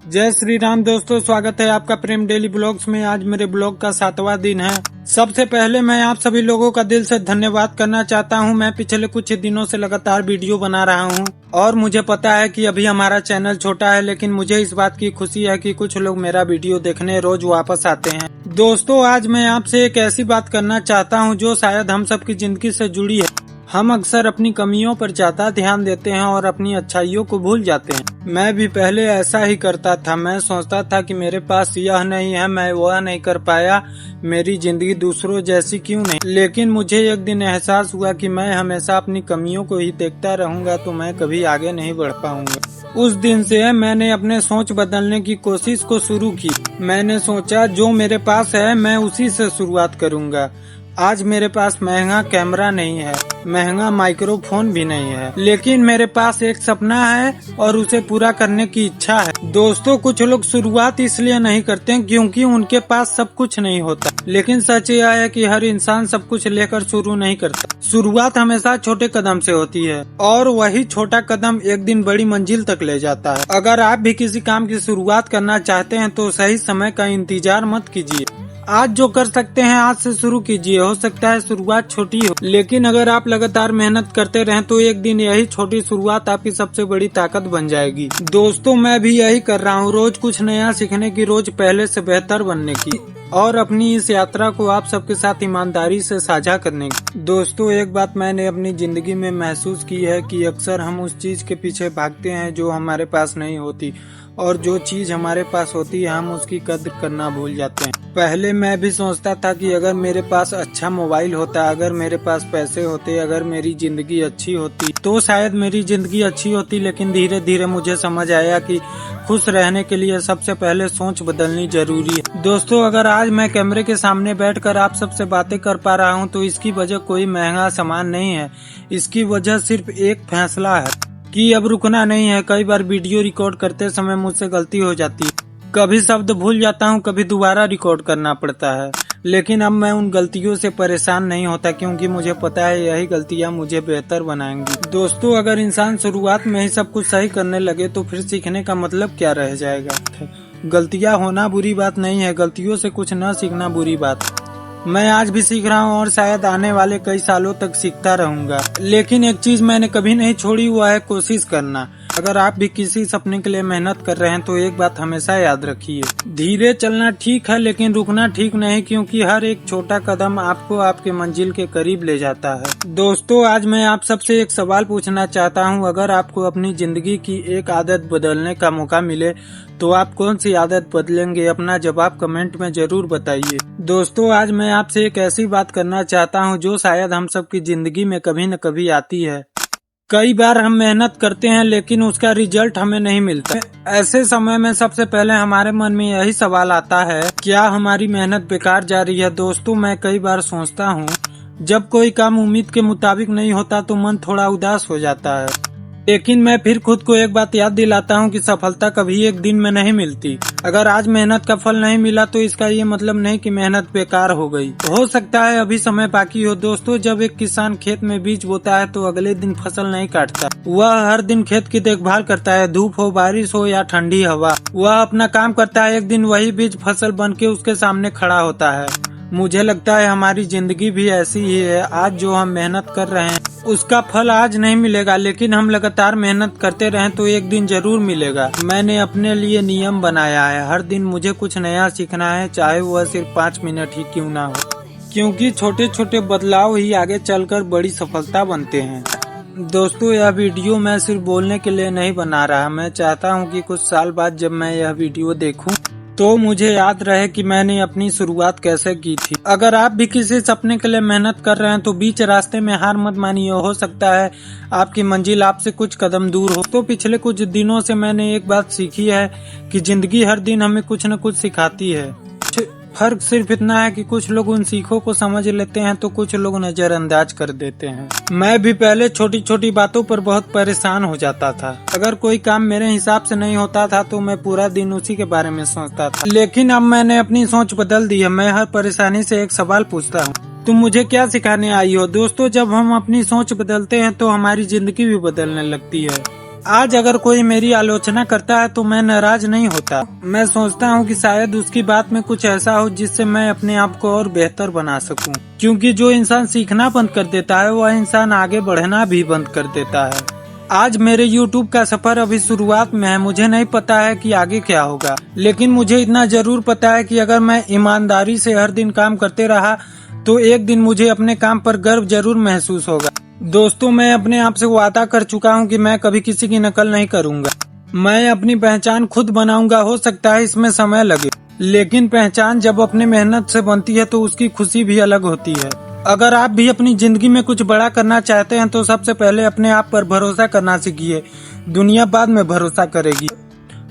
जय श्री राम दोस्तों, स्वागत है आपका प्रेम डेली ब्लॉग्स में। आज मेरे ब्लॉग का 7वां दिन है। सबसे पहले मैं आप सभी लोगों का दिल से धन्यवाद करना चाहता हूं। मैं पिछले कुछ दिनों से लगातार वीडियो बना रहा हूं और मुझे पता है कि अभी हमारा चैनल छोटा है, लेकिन मुझे इस बात की खुशी है कि कुछ लोग मेरा वीडियो देखने रोज वापस आते हैं। दोस्तों, आज मैं आपसे एक ऐसी बात करना चाहता हूँ जो शायद हम सबकी जिंदगी से जुड़ी है। हम अक्सर अपनी कमियों पर ज्यादा ध्यान देते हैं और अपनी अच्छाइयों को भूल जाते हैं। मैं भी पहले ऐसा ही करता था। मैं सोचता था कि मेरे पास यह नहीं है, मैं वह नहीं कर पाया, मेरी जिंदगी दूसरों जैसी क्यों नहीं। लेकिन मुझे एक दिन एहसास हुआ कि मैं हमेशा अपनी कमियों को ही देखता रहूंगा तो मैं कभी आगे नहीं बढ़ पाऊंगा। उस दिन से मैंने अपने सोच बदलने की कोशिश को शुरू की। मैंने सोचा जो मेरे पास है मैं उसी से शुरुआत करूंगा। आज मेरे पास महंगा कैमरा नहीं है, महंगा माइक्रोफोन भी नहीं है, लेकिन मेरे पास एक सपना है और उसे पूरा करने की इच्छा है। दोस्तों, कुछ लोग शुरुआत इसलिए नहीं करते क्योंकि उनके पास सब कुछ नहीं होता, लेकिन सच यह है कि हर इंसान सब कुछ लेकर शुरू नहीं करता। शुरुआत हमेशा छोटे कदम से होती है और वही छोटा कदम एक दिन बड़ी मंजिल तक ले जाता है। अगर आप भी किसी काम की शुरुआत करना चाहते हैं तो सही समय का इंतजार मत कीजिए। आज जो कर सकते हैं आज से शुरू कीजिए। हो सकता है शुरुआत छोटी हो, लेकिन अगर आप लगातार मेहनत करते रहें तो एक दिन यही छोटी शुरुआत आपकी सबसे बड़ी ताकत बन जाएगी। दोस्तों, मैं भी यही कर रहा हूँ, रोज कुछ नया सीखने की, रोज पहले से बेहतर बनने की और अपनी इस यात्रा को आप सबके साथ ईमानदारी से साझा करने की। दोस्तों, एक बात मैंने अपनी जिंदगी में महसूस की है कि अक्सर हम उस चीज के पीछे भागते हैं जो हमारे पास नहीं होती, और जो चीज हमारे पास होती है हम उसकी कद्र करना भूल जाते हैं। पहले मैं भी सोचता था कि अगर मेरे पास अच्छा मोबाइल होता, अगर मेरे पास पैसे होते, अगर मेरी जिंदगी अच्छी होती तो शायद मेरी जिंदगी अच्छी होती। लेकिन धीरे धीरे मुझे समझ आया कि खुश रहने के लिए सबसे पहले सोच बदलनी जरूरी है। दोस्तों, अगर आज मैं कैमरे के सामने बैठकर आप सबसे बातें कर पा रहा हूँ तो इसकी वजह कोई महंगा सामान नहीं है। इसकी वजह सिर्फ एक फैसला है कि अब रुकना नहीं है। कई बार वीडियो रिकॉर्ड करते समय मुझसे गलती हो जाती है, कभी शब्द भूल जाता हूँ, कभी दोबारा रिकॉर्ड करना पड़ता है, लेकिन अब मैं उन गलतियों से परेशान नहीं होता क्योंकि मुझे पता है यही गलतियाँ मुझे बेहतर बनाएंगी। दोस्तों, अगर इंसान शुरुआत में ही सब कुछ सही करने लगे तो फिर सीखने का मतलब क्या रह जाएगा। गलतियाँ होना बुरी बात नहीं है, गलतियों से कुछ न सीखना बुरी बात है। मैं आज भी सीख रहा हूँ और शायद आने वाले कई सालों तक सीखता रहूंगा। लेकिन एक चीज मैंने कभी नहीं छोड़ी, हुआ है कोशिश करना। अगर आप भी किसी सपने के लिए मेहनत कर रहे हैं तो एक बात हमेशा याद रखिए, धीरे चलना ठीक है लेकिन रुकना ठीक नहीं, क्योंकि हर एक छोटा कदम आपको आपके मंजिल के करीब ले जाता है। दोस्तों, आज मैं आप सबसे एक सवाल पूछना चाहता हूँ। अगर आपको अपनी जिंदगी की एक आदत बदलने का मौका मिले तो आप कौन सी आदत बदलेंगे? अपना जवाब कमेंट में जरूर बताइए। दोस्तों, आज मैं आपसे एक ऐसी बात करना चाहता हूँ जो शायद हम सबकी जिंदगी में कभी न कभी आती है। कई बार हम मेहनत करते हैं लेकिन उसका रिजल्ट हमें नहीं मिलता। ऐसे समय में सबसे पहले हमारे मन में यही सवाल आता है, क्या हमारी मेहनत बेकार जा रही है? दोस्तों, मैं कई बार सोचता हूँ जब कोई काम उम्मीद के मुताबिक नहीं होता तो मन थोड़ा उदास हो जाता है, लेकिन मैं फिर खुद को एक बात याद दिलाता हूँ कि सफलता कभी एक दिन में नहीं मिलती। अगर आज मेहनत का फल नहीं मिला तो इसका ये मतलब नहीं कि मेहनत बेकार हो गई। हो सकता है अभी समय बाकी हो। दोस्तों, जब एक किसान खेत में बीज बोता है तो अगले दिन फसल नहीं काटता, वह हर दिन खेत की देखभाल करता है, धूप हो, बारिश हो या ठंडी हवा। वह अपना काम करता है, एक दिन वही बीज फसल बन के उसके सामने खड़ा होता है। मुझे लगता है हमारी जिंदगी भी ऐसी ही है। आज जो हम मेहनत कर रहे हैं उसका फल आज नहीं मिलेगा, लेकिन हम लगातार मेहनत करते रहें तो एक दिन जरूर मिलेगा। मैंने अपने लिए नियम बनाया है, हर दिन मुझे कुछ नया सीखना है, चाहे वह सिर्फ 5 मिनट ही क्यों ना हो, क्योंकि छोटे छोटे बदलाव ही आगे चलकर बड़ी सफलता बनते हैं। दोस्तों, यह वीडियो मैं सिर्फ बोलने के लिए नहीं बना रहा। मैं चाहता हूँ कि कुछ साल बाद जब मैं यह वीडियो देखूं तो मुझे याद रहे कि मैंने अपनी शुरुआत कैसे की थी। अगर आप भी किसी सपने के लिए मेहनत कर रहे हैं तो बीच रास्ते में हार मत मानिए। हो सकता है आपकी मंजिल आपसे कुछ कदम दूर हो। तो पिछले कुछ दिनों से मैंने एक बात सीखी है कि जिंदगी हर दिन हमें कुछ न कुछ सिखाती है। फर्क सिर्फ इतना है कि कुछ लोग उन सीखों को समझ लेते हैं तो कुछ लोग नजरअंदाज कर देते हैं। मैं भी पहले छोटी छोटी बातों पर बहुत परेशान हो जाता था। अगर कोई काम मेरे हिसाब से नहीं होता था तो मैं पूरा दिन उसी के बारे में सोचता था, लेकिन अब मैंने अपनी सोच बदल दी है। मैं हर परेशानी से एक सवाल पूछता हूँ, तुम मुझे क्या सिखाने आई हो? दोस्तों, जब हम अपनी सोच बदलते हैं तो हमारी जिंदगी भी बदलने लगती है। आज अगर कोई मेरी आलोचना करता है तो मैं नाराज नहीं होता। मैं सोचता हूँ कि शायद उसकी बात में कुछ ऐसा हो जिससे मैं अपने आप को और बेहतर बना सकूं। क्योंकि जो इंसान सीखना बंद कर देता है वह इंसान आगे बढ़ना भी बंद कर देता है। आज मेरे YouTube का सफर अभी शुरुआत में है। मुझे नहीं पता है कि आगे क्या होगा, लेकिन मुझे इतना जरूर पता है कि अगर मैं ईमानदारी से हर दिन काम करते रहा तो एक दिन मुझे अपने काम पर गर्व जरूर महसूस होगा। दोस्तों, मैं अपने आप से वादा कर चुका हूं कि मैं कभी किसी की नकल नहीं करूंगा। मैं अपनी पहचान खुद बनाऊंगा। हो सकता है इसमें समय लगे, लेकिन पहचान जब अपनी मेहनत से बनती है तो उसकी खुशी भी अलग होती है। अगर आप भी अपनी जिंदगी में कुछ बड़ा करना चाहते हैं तो सबसे पहले अपने आप पर भरोसा करना सीखिए। दुनिया बाद में भरोसा करेगी।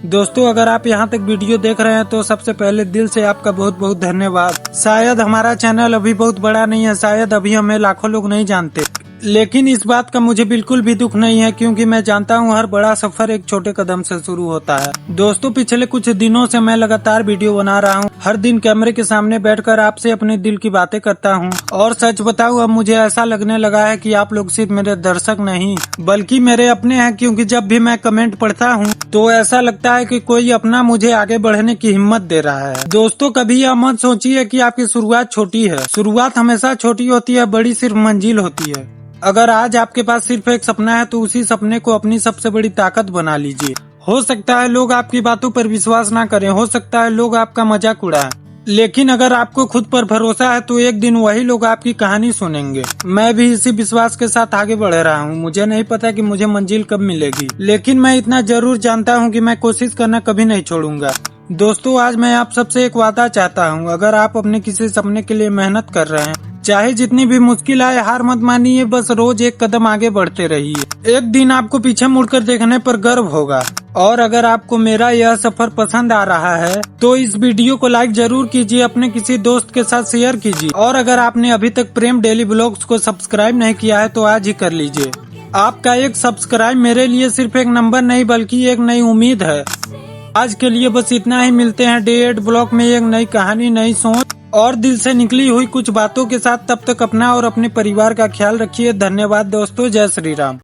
दोस्तों, अगर आप यहाँ तक वीडियो देख रहे हैं तो सबसे पहले दिल से आपका बहुत बहुत धन्यवाद। शायद हमारा चैनल अभी बहुत बड़ा नहीं है, शायद अभी हमें लाखों लोग नहीं जानते, लेकिन इस बात का मुझे बिल्कुल भी दुख नहीं है, क्योंकि मैं जानता हूँ हर बड़ा सफर एक छोटे कदम से शुरू होता है। दोस्तों, पिछले कुछ दिनों से मैं लगातार वीडियो बना रहा हूँ। हर दिन कैमरे के सामने बैठकर आपसे अपने दिल की बातें करता हूँ। और सच बताऊँ, अब मुझे ऐसा लगने लगा है कि आप लोग सिर्फ मेरे दर्शक नहीं बल्कि मेरे अपने हैं, क्योंकि जब भी मैं कमेंट पढ़ता हूँ तो ऐसा लगता है कि कोई अपना मुझे आगे बढ़ने की हिम्मत दे रहा है। दोस्तों, कभी यह मत सोचिए कि आपकी शुरुआत छोटी है। शुरुआत हमेशा छोटी होती है, बड़ी सिर्फ मंजिल होती है। अगर आज आपके पास सिर्फ एक सपना है तो उसी सपने को अपनी सबसे बड़ी ताकत बना लीजिए। हो सकता है लोग आपकी बातों पर विश्वास ना करें, हो सकता है लोग आपका मजाक उड़ाएं, लेकिन अगर आपको खुद पर भरोसा है तो एक दिन वही लोग आपकी कहानी सुनेंगे। मैं भी इसी विश्वास के साथ आगे बढ़ रहा हूँ। मुझे नहीं पता कि मुझे मंजिल कब मिलेगी, लेकिन मैं इतना जरूर जानता हूँ कि मैं कोशिश करना कभी नहीं छोड़ूंगा। दोस्तों, आज मैं आप सबसे एक वादा चाहता हूँ। अगर आप अपने किसी सपने के लिए मेहनत कर रहे हैं, चाहे जितनी भी मुश्किल आए, हार मत मानिए, बस रोज एक कदम आगे बढ़ते रहिए। एक दिन आपको पीछे मुड़कर देखने पर गर्व होगा। और अगर आपको मेरा यह सफर पसंद आ रहा है तो इस वीडियो को लाइक जरूर कीजिए, अपने किसी दोस्त के साथ शेयर कीजिए। और अगर आपने अभी तक प्रेम डेली ब्लॉग्स को सब्सक्राइब नहीं किया है तो आज ही कर लीजिए। आपका एक सब्सक्राइब मेरे लिए सिर्फ एक नंबर नहीं बल्कि एक नई उम्मीद है। आज के लिए बस इतना ही। मिलते हैं डे 8 ब्लॉग में एक नई कहानी, नई सोच और दिल से निकली हुई कुछ बातों के साथ। तब तक अपना और अपने परिवार का ख्याल रखिए। धन्यवाद दोस्तों। जय श्री राम।